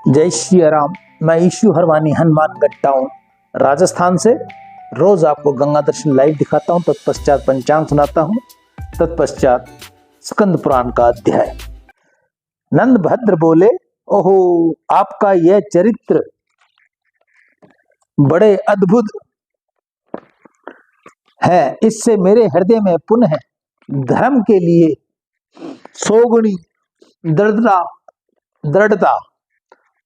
जय श्री राम। मैं issue Harwani Hanumangarh town Rajasthan से रोज आपको गंगा दर्शन लाइव दिखाता हूँ। तत्पश्चात पंचांग सुनाता हूँ। तत्पश्चात स्कंद पुराण का अध्याय। नंद भद्र बोले, ओहो, आपका यह चरित्र बड़े अद्भुत है। इससे मेरे हृदय में पुनः धर्म के लिए सौगुणी दृढ़ता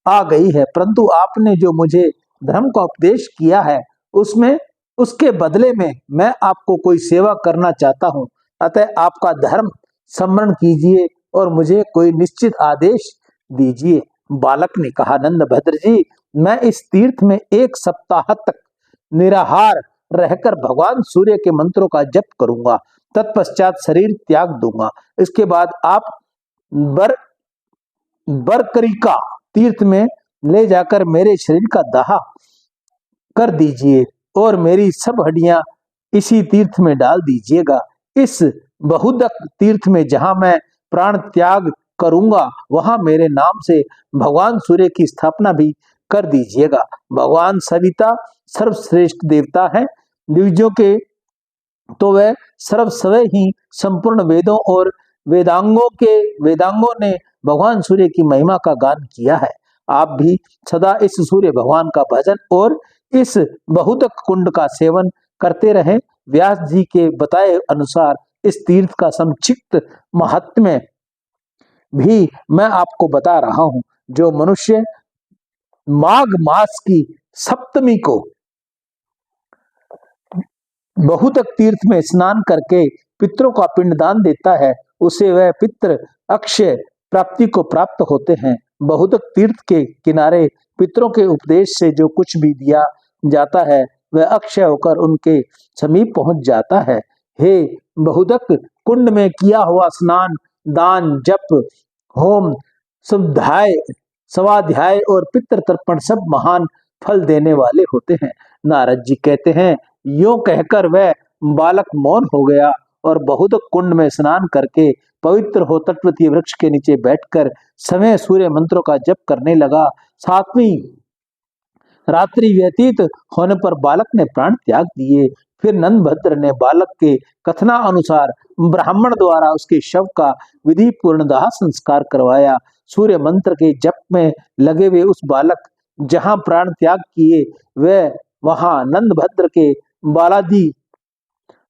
आ गई है। परंतु आपने जो मुझे धर्म का उपदेश किया है उसके बदले में मैं आपको कोई सेवा करना चाहता हूँ। अतः आपका धर्म स्मरण कीजिए और मुझे कोई निश्चित आदेश दीजिए। बालक ने कहा, नंद भद्र जी, मैं इस तीर्थ में 1 सप्ताह तक निराहार रहकर भगवान सूर्य के मंत्रों का जप करूंगा। तत्पश्चात शरीर त्याग दूंगा। इसके बाद आप बरकरिका तीर्थ में ले जाकर मेरे शरीर का दाह कर दीजिए और मेरी सब हड्डियां इसी तीर्थ में डाल दीजिएगा। इस बहुदक तीर्थ में जहां मैं प्राण त्याग करूंगा वहां मेरे नाम से भगवान सूर्य की स्थापना भी कर दीजिएगा। भगवान सविता सर्वश्रेष्ठ देवता है। द्विजों के तो वह सर्वस्व ही संपूर्ण वेदों और वेदांगों ने भगवान सूर्य की महिमा का गान किया है। आप भी सदा इस सूर्य भगवान का भजन और इस बहुतक कुंड का सेवन करते रहें। व्यास जी के बताए अनुसार इस तीर्थ का संक्षिप्त महात्म्य भी मैं आपको बता रहा हूं। जो मनुष्य माघ मास की सप्तमी को बहुतक तीर्थ में स्नान करके पितरों का पिंडदान देता है उसे वह पितृ अक्षय प्राप्ति को प्राप्त होते हैं। बहुतक तीर्थ के किनारे पितरों के उपदेश से जो कुछ भी दिया जाता है वह अक्षय होकर उनके समीप पहुंच जाता है। हे बहुतक कुंड में किया हुआ स्नान, दान, जप, होम, स्वाध्याय और पितृ तर्पण सब महान फल देने वाले होते हैं। नारद जी कहते हैं, यूं कहकर वह बालक मौन हो गया और बहुतक कुंड में स्नान करके पवित्र हो तटवती वृक्ष के नीचे बैठकर समय सूर्य मंत्रों का जप करने लगा। 7वीं रात्रि व्यतीत होने पर बालक ने प्राण त्याग दिए। फिर नंद भद्र ने बालक के कथना अनुसार ब्राह्मण द्वारा उसके शव का विधि पूर्ण दाह संस्कार करवाया। सूर्य मंत्र के जप में लगे हुए उस बालक जहां प्राण त्याग किए वह वहां नंद भद्र के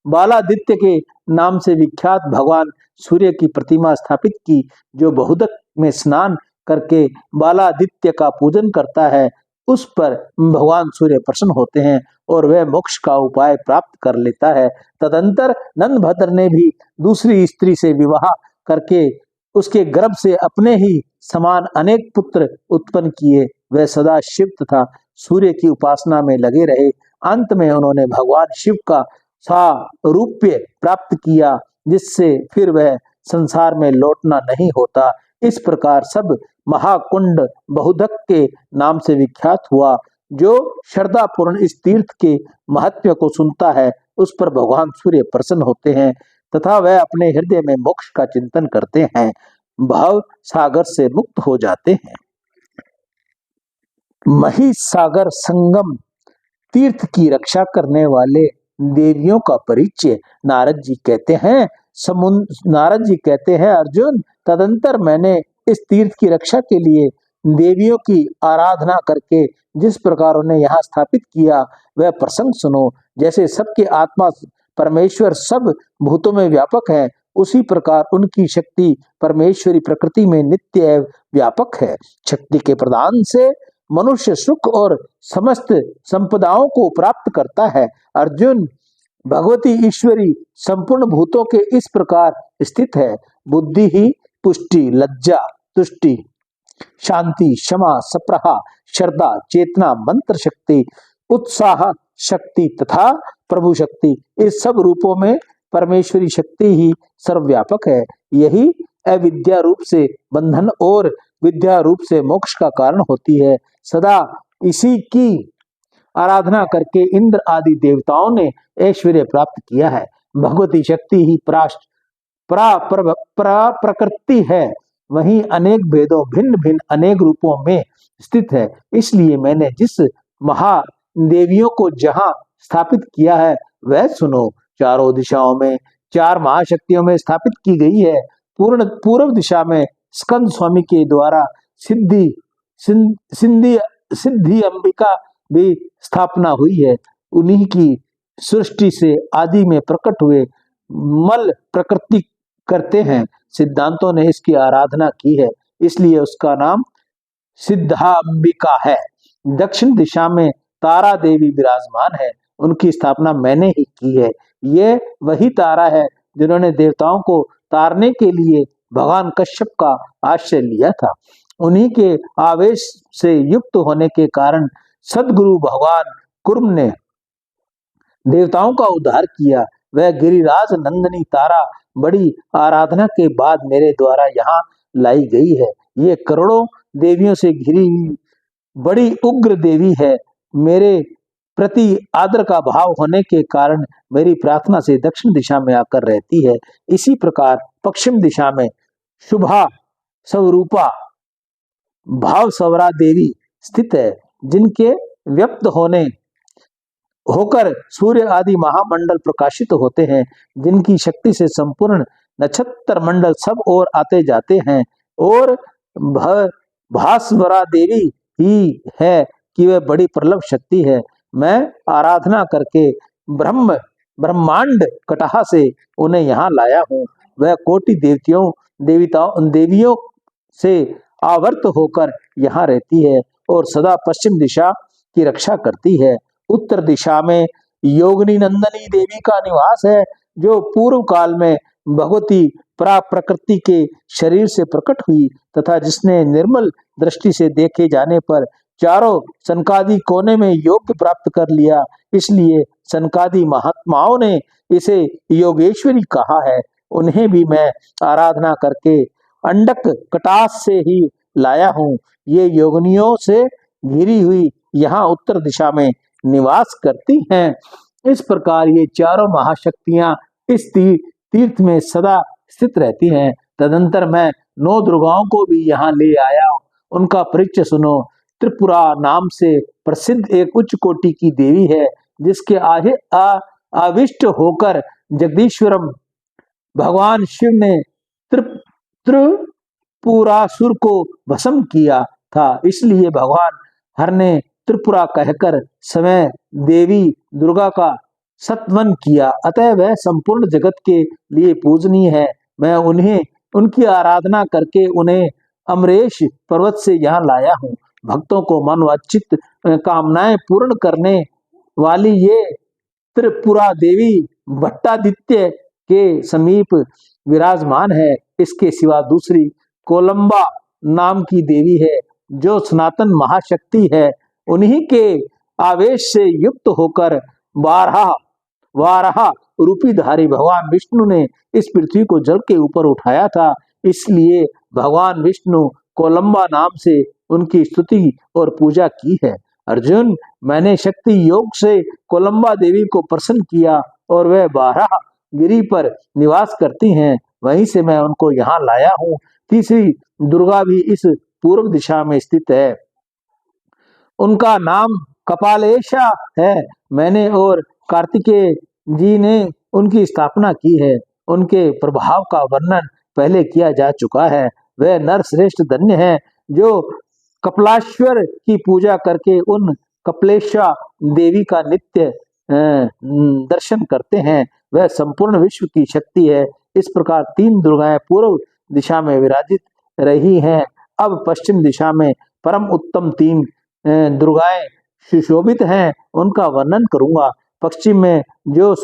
बालादित्य के नाम से विख्यात भगवान सूर्य की प्रतिमा स्थापित की। जो बहुतक में स्नान करके बालादित्य का पूजन करता है उस पर भगवान सूर्य प्रसन्न होते हैं और वह मोक्ष का उपाय प्राप्त कर लेता है। तदंतर नंद भद्र ने भी दूसरी स्त्री से विवाह करके उसके गर्भ से अपने ही समान अनेक पुत्र उत्पन्न किए। वह सदा शिव तथा सूर्य की उपासना में लगे रहे। अंत में उन्होंने भगवान शिव का सारूप्य प्राप्त किया जिससे फिर वह संसार में लौटना नहीं होता। इस प्रकार सब महाकुंड बहुधक के नाम से विख्यात हुआ। जो श्रद्धापूर्ण इस तीर्थ के महत्व को सुनता है उस पर भगवान सूर्य प्रसन्न होते हैं तथा वह अपने हृदय में मोक्ष का चिंतन करते हैं, भाव सागर से मुक्त हो जाते हैं। महिसागर संगम तीर्थ की रक्षा करने वाले देवियों का परिचय। नारद जी कहते हैं, अर्जुन, तदंतर मैंने इस तीर्थ की रक्षा के लिए देवियों की आराधना करके जिस प्रकार उन्हें यहाँ स्थापित किया वह प्रसंग सुनो। जैसे सबके आत्मा परमेश्वर सब भूतों में व्यापक है उसी प्रकार उनकी शक्ति परमेश्वरी प्रकृति में नित्य व्यापक है। शक्ति के प्रदान से मनुष्य सुख और समस्त संपदाओं को प्राप्त करता है। अर्जुन, भगवती ईश्वरी संपूर्ण भूतों के इस प्रकार स्थित है। बुद्धि ही पुष्टि, लज्जा, तुष्टि, शांति, क्षमा, सप्रहा, श्रद्धा, चेतना, मंत्र शक्ति, उत्साह शक्ति तथा प्रभु शक्ति, इस सब रूपों में परमेश्वरी शक्ति ही सर्वव्यापक है। यही अविद्या रूप से बंधन और विद्या रूप से मोक्ष का कारण होती है। सदा इसी की आराधना करके इंद्र आदि देवताओं ने ऐश्वर्य प्राप्त किया है। भगवती शक्ति ही प्रकृति है वहीं अनेक भेदों भिन्न भिन्न अनेक रूपों में स्थित है। इसलिए मैंने जिस महादेवियों को जहां स्थापित किया है वह सुनो। चारों दिशाओं में चार महाशक्तियों में स्थापित की गई है। पूर्व दिशा में स्कंद स्वामी के द्वारा सिद्धि सिद्धि सिद्धि अंबिका भी स्थापना हुई है। उन्हीं की सृष्टि से आदि में प्रकट हुए मल प्रकृति करते हैं। सिद्धांतों ने इसकी आराधना की है, इसलिए उसका नाम सिद्धांबिका है। दक्षिण दिशा में तारा देवी विराजमान है, उनकी स्थापना मैंने ही की है। ये वही तारा है जिन्होंने देवताओं को तारने के लिए भगवान कश्यप का आश्रय लिया था। उन्हीं के आवेश से युक्त होने के कारण सदगुरु भगवान कुर्म ने देवताओं का उद्धार किया। वह गिरिराज नंदनी तारा बड़ी आराधना के बाद मेरे द्वारा यहाँ लाई गई है। ये करोड़ों देवियों से घिरी हुई बड़ी उग्र देवी है। मेरे प्रति आदर का भाव होने के कारण मेरी प्रार्थना से दक्षिण दिशा में आकर रहती है। इसी प्रकार पश्चिम दिशा में शुभा स्वरूपा भाव सवरा देवी स्थित है, जिनके व्यक्त होकर सूर्य आदि महामंडल प्रकाशित होते हैं, जिनकी शक्ति से संपूर्ण नक्षत्र मंडल सब ओर आते जाते हैं। और भास्वरा देवी ही है कि वह बड़ी प्रबल शक्ति है। मैं आराधना करके ब्रह्मांड कटहा से उन्हें यहाँ लाया हूँ। वह कोटि देवियों से आवर्त होकर यहाँ रहती है और सदा पश्चिम दिशा की रक्षा करती है। उत्तर दिशा में योगिनी नंदनी देवी का निवास है, जो पूर्व काल में भगवती प्रकृति के शरीर से प्रकट हुई तथा जिसने निर्मल दृष्टि से देखे जाने पर चारों सनकादि कोने में योग प्राप्त कर लिया। इसलिए सनकादि महात्माओं ने इसे योगेश्वरी कहा है। उन्हें भी मैं आराधना करके अंडक कटास से ही लाया हूँ। ये योगिनियों से घिरी हुई यहाँ उत्तर दिशा में निवास करती हैं। इस प्रकार ये चारों महाशक्तियां इस तीर्थ में सदा स्थित रहती हैं। तदंतर मैं 9 दुर्गाओं को भी यहाँ ले आया। उनका परिचय सुनो। त्रिपुरा नाम से प्रसिद्ध एक उच्च कोटि की देवी है, जिसके आविष्ट होकर जगदीश्वरम भगवान शिव ने त्रिपुरासुर को भस्म किया था। इसलिए भगवान हर ने त्रिपुरा कहकर समय देवी दुर्गा का सत्वन किया। अतः वह संपूर्ण जगत के लिए पूजनीय है। मैं उनकी आराधना करके उन्हें अमरेश पर्वत से यहाँ लाया हूँ। भक्तों को मनवांछित कामनाएं पूर्ण करने वाली ये त्रिपुरा देवी भट्टादित्य के समीप विराजमान है। इसके सिवा दूसरी कोलंबा नाम की देवी है, जो सनातन महाशक्ति है। उन्हीं के आवेश से युक्त होकर वाराह रूपी धारी भगवान विष्णु ने इस पृथ्वी को जल के ऊपर उठाया था। इसलिए भगवान विष्णु कोलंबा नाम से उनकी स्तुति और पूजा की है। अर्जुन, मैंने शक्ति योग से कोलंबा देवी को प्रसन्न किया और वह बारह गिरी पर निवास करती हैं। वहीं से मैं उनको यहाँ लाया हूँ। तीसरी दुर्गा भी इस पूर्व दिशा में स्थित है। उनका नाम कपालेशा है। मैंने और कार्तिकेय जी ने उनकी स्थापना की है। उनके प्रभाव का वर्णन पहले किया जा चुका है। वह नर श्रेष्ठ धन्य है, जो कपिलेश्वर की पूजा करके उन कपिलेशा देवी का नित्य दर्शन करते हैं। वह संपूर्ण विश्व की शक्ति है। इस प्रकार 3 दुर्गाएं पूर्व दिशा में विराजित रही हैं। अब पश्चिम दिशा में परम उत्तम 3 दुर्गाएं सुशोभित हैं, उनका वर्णन करूंगा। पश्चिम में जो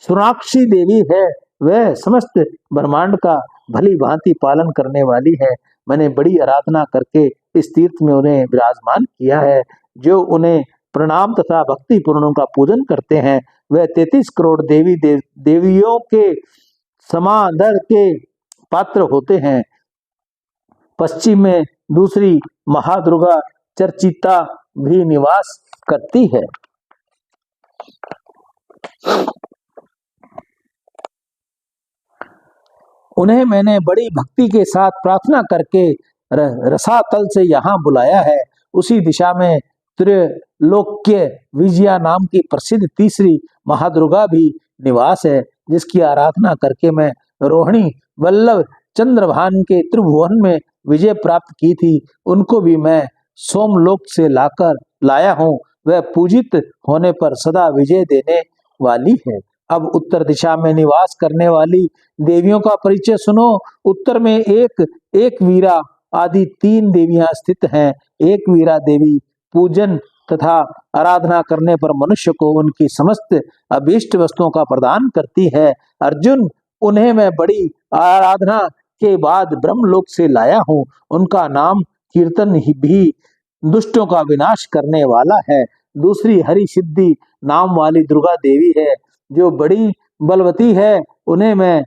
सुराक्षी देवी है, वह समस्त ब्रह्मांड का भली भांति पालन करने वाली है। मैंने बड़ी आराधना करके इस तीर्थ में उन्हें विराजमान किया है। जो उन्हें प्रणाम तथा भक्ति पूर्ण का पूजन करते हैं, वह 33 करोड़ देवियों के समादर के पात्र होते हैं। पश्चिम में दूसरी महादुर्गा चर्चिता भी निवास करती है। उन्हें मैंने बड़ी भक्ति के साथ प्रार्थना करके रसातल से यहाँ बुलाया है। उसी दिशा में त्रैलोक्य विजया नाम की प्रसिद्ध तीसरी महादुर्गा भी निवास है, जिसकी आराधना करके मैं रोहिणी वल्लभ चंद्रभान के त्रिभुवन में विजय प्राप्त की थी। उनको भी मैं सोमलोक से लाया हूँ। वह पूजित होने पर सदा विजय देने वाली है। अब उत्तर दिशा में निवास करने वाली देवियों का परिचय सुनो। उत्तर में एक वीरा आदि 3 देवियां स्थित हैं। एक वीरा देवी पूजन तथा आराधना करने पर मनुष्य को उनकी समस्त अभीष्ट वस्तुओं का प्रदान करती है। अर्जुन, उन्हें मैं बड़ी आराधना के बाद ब्रह्मलोक से लाया हूँ। उनका नाम कीर्तन ही भी दुष्टों का विनाश करने वाला है। दूसरी हरि सिद्धि नाम वाली दुर्गा देवी है, जो बड़ी बलवती है। उन्हें मैं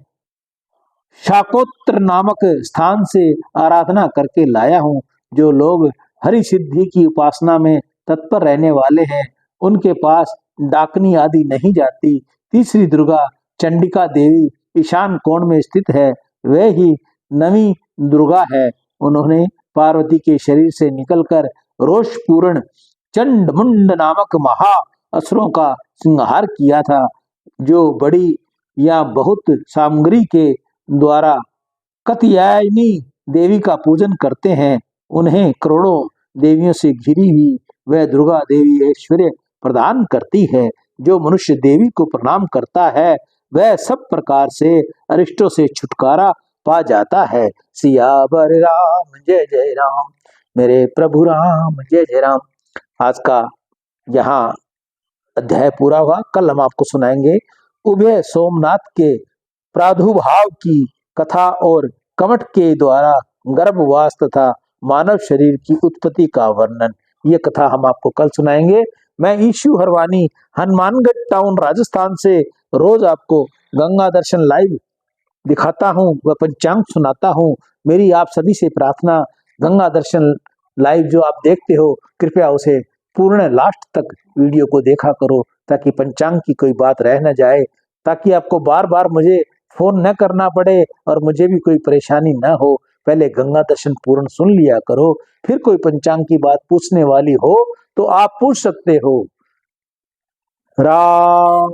शाकोत्र नामक स्थान से आराधना करके लाया हूँ। जो लोग हरि सिद्धि की उपासना में तत्पर रहने वाले हैं, उनके पास डाकनी आदि नहीं जाती। तीसरी दुर्गा चंडिका देवी ईशान कोण में स्थित है। वह ही नवी दुर्गा है। उन्होंने पार्वती के शरीर से निकलकर रोषपूर्ण चंडमुंड नामक महा असुरों का संहार किया था, जो बड़ी या बहुत सामग्री के द्वारा कात्यायनी देवी का पूजन करते हैं। उन्हें करोड़ों देवियों से घिरी हुई वह दुर्गा देवी ऐश्वर्य प्रदान करती है। जो मनुष्य देवी को प्रणाम करता है, वह सब प्रकार से अरिष्टों से छुटकारा पा जाता है। सियावर राम जय जय राम, मेरे प्रभु राम जय जय राम। आज का यहाँ अध्याय पूरा हुआ। कल हम आपको सुनाएंगे उभय सोमनाथ के प्रादुर्भाव की कथा और कमठ के द्वारा गर्भवास तथा मानव शरीर की उत्पत्ति का वर्णन। ये कथा हम आपको कल सुनाएंगे। मैं ईशु हरवानी हनुमानगढ़ टाउन राजस्थान से रोज आपको गंगा दर्शन लाइव दिखाता हूँ व पंचांग सुनाता हूँ। मेरी आप सभी से प्रार्थना, गंगा दर्शन लाइव जो आप देखते हो, कृपया उसे पूर्ण लास्ट तक वीडियो को देखा करो, ताकि पंचांग की कोई बात रह न जाए, ताकि आपको बार बार मुझे फोन न करना पड़े और मुझे भी कोई परेशानी न हो। पहले गंगा दर्शन पूर्ण सुन लिया करो, फिर कोई पंचांग की बात पूछने वाली हो तो आप पूछ सकते हो। राम